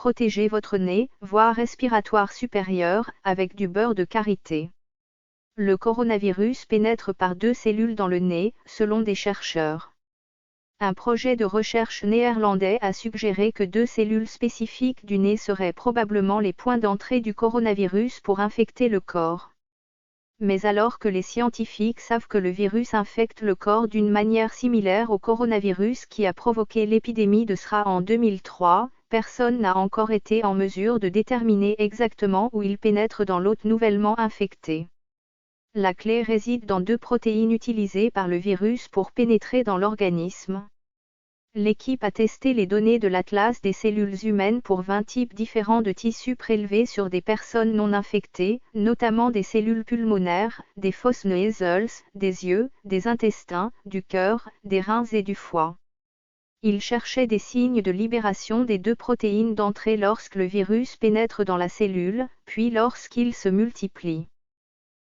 protéger votre nez, voie respiratoire supérieure, avec du beurre de karité. Le coronavirus pénètre par 2 cellules dans le nez, selon des chercheurs. Un projet de recherche néerlandais a suggéré que 2 cellules spécifiques du nez seraient probablement les points d'entrée du coronavirus pour infecter le corps. Mais alors que les scientifiques savent que le virus infecte le corps d'une manière similaire au coronavirus qui a provoqué l'épidémie de SRA en 2003, personne n'a encore été en mesure de déterminer exactement où il pénètre dans l'hôte nouvellement infecté. La clé réside dans 2 protéines utilisées par le virus pour pénétrer dans l'organisme. L'équipe a testé les données de l'atlas des cellules humaines pour 20 types différents de tissus prélevés sur des personnes non infectées, notamment des cellules pulmonaires, des fosses nasales, des yeux, des intestins, du cœur, des reins et du foie. Ils cherchaient des signes de libération des 2 protéines d'entrée lorsque le virus pénètre dans la cellule, puis lorsqu'il se multiplie.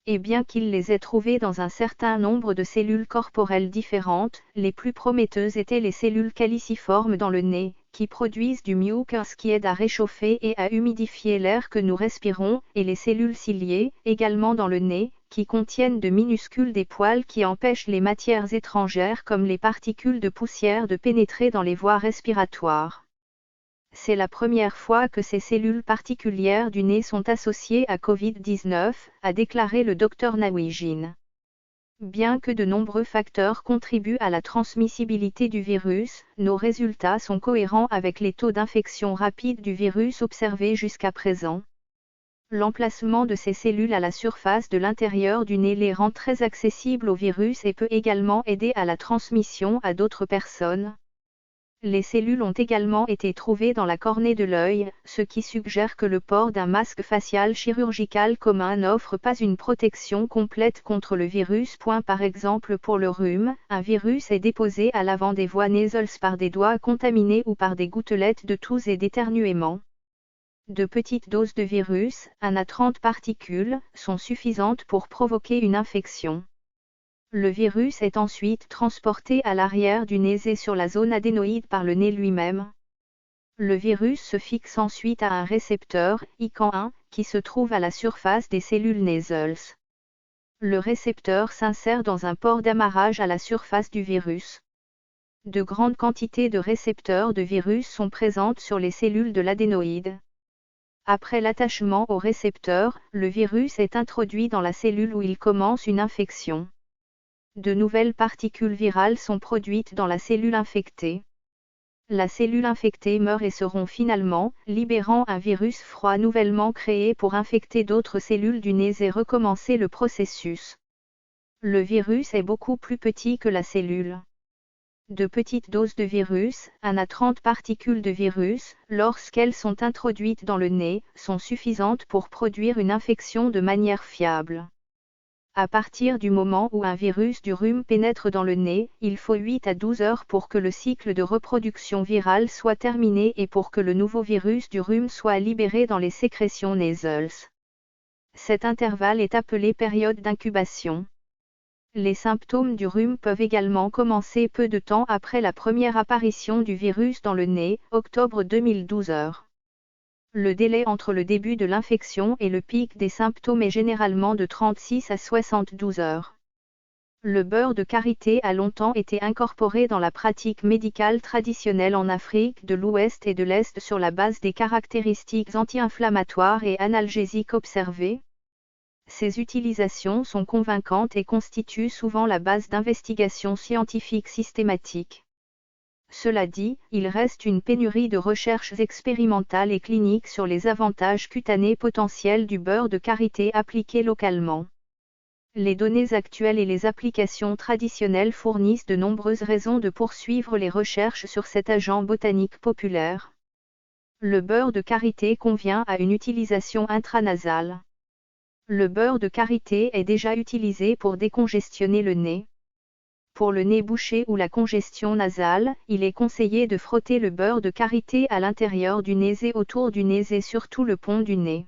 Et bien qu'il les ait trouvées dans un certain nombre de cellules corporelles différentes, les plus prometteuses étaient les cellules caliciformes dans le nez, qui produisent du mucus qui aide à réchauffer et à humidifier l'air que nous respirons, et les cellules ciliées, également dans le nez, qui contiennent de minuscules des poils qui empêchent les matières étrangères comme les particules de poussière de pénétrer dans les voies respiratoires. C'est la première fois que ces cellules particulières du nez sont associées à Covid-19, a déclaré le Dr Nawijin. Bien que de nombreux facteurs contribuent à la transmissibilité du virus, nos résultats sont cohérents avec les taux d'infection rapide du virus observés jusqu'à présent. L'emplacement de ces cellules à la surface de l'intérieur du nez les rend très accessibles au virus et peut également aider à la transmission à d'autres personnes. Les cellules ont également été trouvées dans la cornée de l'œil, ce qui suggère que le port d'un masque facial chirurgical commun n'offre pas une protection complète contre le virus. Par exemple pour le rhume, un virus est déposé à l'avant des voies nasales par des doigts contaminés ou par des gouttelettes de toux et d'éternuement. De petites doses de virus, 1 à 30 particules, sont suffisantes pour provoquer une infection. Le virus est ensuite transporté à l'arrière du nez et sur la zone adénoïde par le nez lui-même. Le virus se fixe ensuite à un récepteur, ICAN1, qui se trouve à la surface des cellules nasales. Le récepteur s'insère dans un port d'amarrage à la surface du virus. De grandes quantités de récepteurs de virus sont présentes sur les cellules de l'adénoïde. Après l'attachement au récepteur, le virus est introduit dans la cellule où il commence une infection. De nouvelles particules virales sont produites dans la cellule infectée. La cellule infectée meurt et se rompt finalement, libérant un virus froid nouvellement créé pour infecter d'autres cellules du nez et recommencer le processus. Le virus est beaucoup plus petit que la cellule. De petites doses de virus, 1 à 30 particules de virus, lorsqu'elles sont introduites dans le nez, sont suffisantes pour produire une infection de manière fiable. À partir du moment où un virus du rhume pénètre dans le nez, il faut 8 à 12 heures pour que le cycle de reproduction virale soit terminé et pour que le nouveau virus du rhume soit libéré dans les sécrétions nasales. Cet intervalle est appelé période d'incubation. Les symptômes du rhume peuvent également commencer peu de temps après la première apparition du virus dans le nez, octobre 2012 heures. Le délai entre le début de l'infection et le pic des symptômes est généralement de 36 à 72 heures. Le beurre de karité a longtemps été incorporé dans la pratique médicale traditionnelle en Afrique de l'Ouest et de l'Est sur la base des caractéristiques anti-inflammatoires et analgésiques observées. Ces utilisations sont convaincantes et constituent souvent la base d'investigations scientifiques systématiques. Cela dit, il reste une pénurie de recherches expérimentales et cliniques sur les avantages cutanés potentiels du beurre de karité appliqué localement. Les données actuelles et les applications traditionnelles fournissent de nombreuses raisons de poursuivre les recherches sur cet agent botanique populaire. Le beurre de karité convient à une utilisation intranasale. Le beurre de karité est déjà utilisé pour décongestionner le nez. Pour le nez bouché ou la congestion nasale, il est conseillé de frotter le beurre de karité à l'intérieur du nez et autour du nez et sur tout le pont du nez.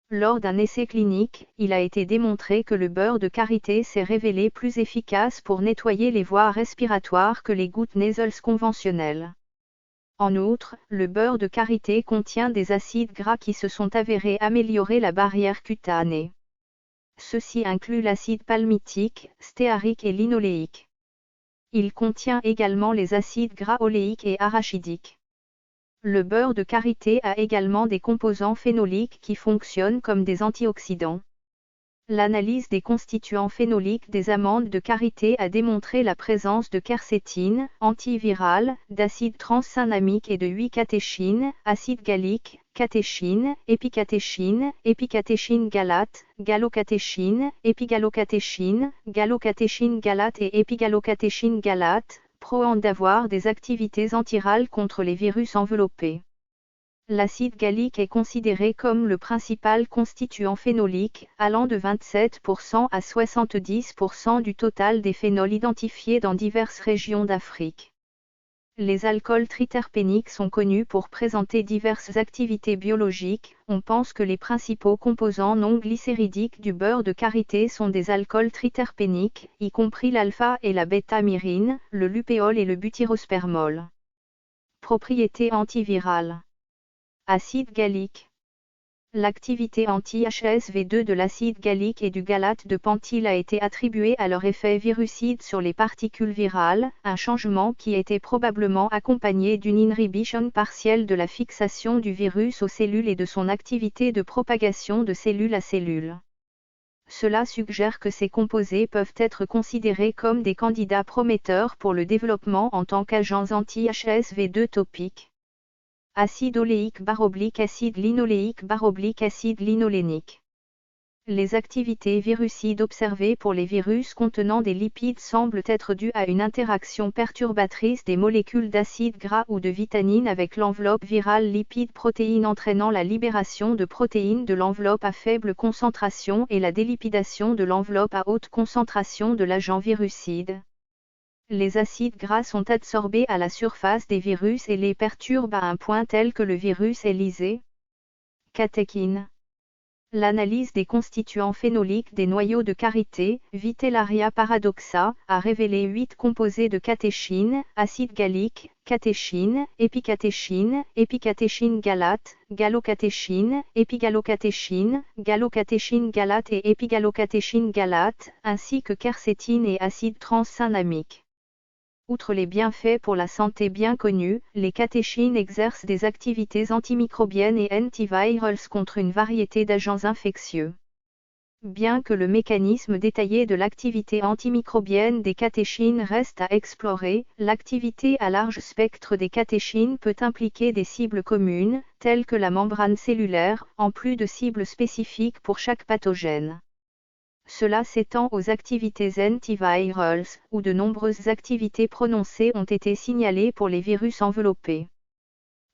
Lors d'un essai clinique, il a été démontré que le beurre de karité s'est révélé plus efficace pour nettoyer les voies respiratoires que les gouttes nasales conventionnelles. En outre, le beurre de karité contient des acides gras qui se sont avérés améliorer la barrière cutanée. Ceci inclut l'acide palmitique, stéarique et linoléique. Il contient également les acides gras oléiques et arachidiques. Le beurre de karité a également des composants phénoliques qui fonctionnent comme des antioxydants. L'analyse des constituants phénoliques des amandes de karité a démontré la présence de quercétine, antivirale, d'acide transsynamique et de 8 catéchines, acide gallique, catéchine, épicatéchine, épicatéchine galate, gallocatéchine, épigalocatéchine, gallocatéchine galate et épigalocatéchine galate, prouvant d'avoir des activités antirales contre les virus enveloppés. L'acide gallique est considéré comme le principal constituant phénolique, allant de 27% à 70% du total des phénols identifiés dans diverses régions d'Afrique. Les alcools triterpéniques sont connus pour présenter diverses activités biologiques. On pense que les principaux composants non glycéridiques du beurre de karité sont des alcools triterpéniques, y compris l'alpha et la bêta-myrine, le lupéol et le butyrospermol. Propriétés antivirales. Acide gallique. L'activité anti-HSV2 de l'acide gallique et du galate de pentyl a été attribuée à leur effet virucide sur les particules virales, un changement qui était probablement accompagné d'une inhibition partielle de la fixation du virus aux cellules et de son activité de propagation de cellule à cellule. Cela suggère que ces composés peuvent être considérés comme des candidats prometteurs pour le développement en tant qu'agents anti-HSV2 topiques. Acide oléique / acide linoléique / acide linolénique. Les activités virucides observées pour les virus contenant des lipides semblent être dues à une interaction perturbatrice des molécules d'acide gras ou de vitamine avec l'enveloppe virale lipide-protéine entraînant la libération de protéines de l'enveloppe à faible concentration et la délipidation de l'enveloppe à haute concentration de l'agent virucide. Les acides gras sont adsorbés à la surface des virus et les perturbent à un point tel que le virus est lysé. Catéchine. L'analyse des constituants phénoliques des noyaux de karité, Vitellaria paradoxa, a révélé 8 composés de catéchine, acide gallique, catéchine, épicatéchine, épicatéchine galate, gallocatéchine, épigalocatéchine, gallocatéchine galate et épigalocatéchine galate, ainsi que quercétine et acide transsynamique. Outre les bienfaits pour la santé bien connus, les catéchines exercent des activités antimicrobiennes et antivirales contre une variété d'agents infectieux. Bien que le mécanisme détaillé de l'activité antimicrobienne des catéchines reste à explorer, l'activité à large spectre des catéchines peut impliquer des cibles communes, telles que la membrane cellulaire, en plus de cibles spécifiques pour chaque pathogène. Cela s'étend aux activités antivirales, où de nombreuses activités prononcées ont été signalées pour les virus enveloppés.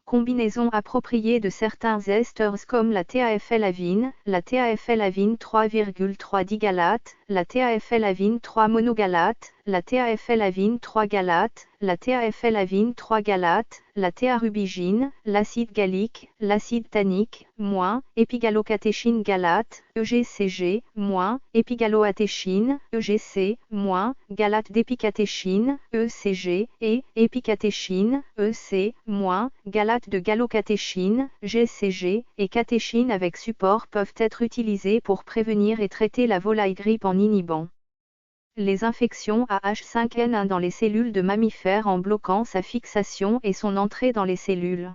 Combinaison appropriée de certains esters comme la TAFL-avine, la TAFL-avine 3,3 digalate, la TAFL-avine 3 monogalate, la TAFL-avine 3 galate, la TAFL-avine 3 galate, la théarubigine, l'acide gallique, l'acide tannique, épigalocatéchine galate, EGCG, épigaloatéchine, EGC, galate d'épicatéchine, ECG, et épicatéchine, EC, galate de gallocatéchine, GCG, et catéchine avec support peuvent être utilisés pour prévenir et traiter la volaille grippe en inhibant les infections à H5N1 dans les cellules de mammifères en bloquant sa fixation et son entrée dans les cellules.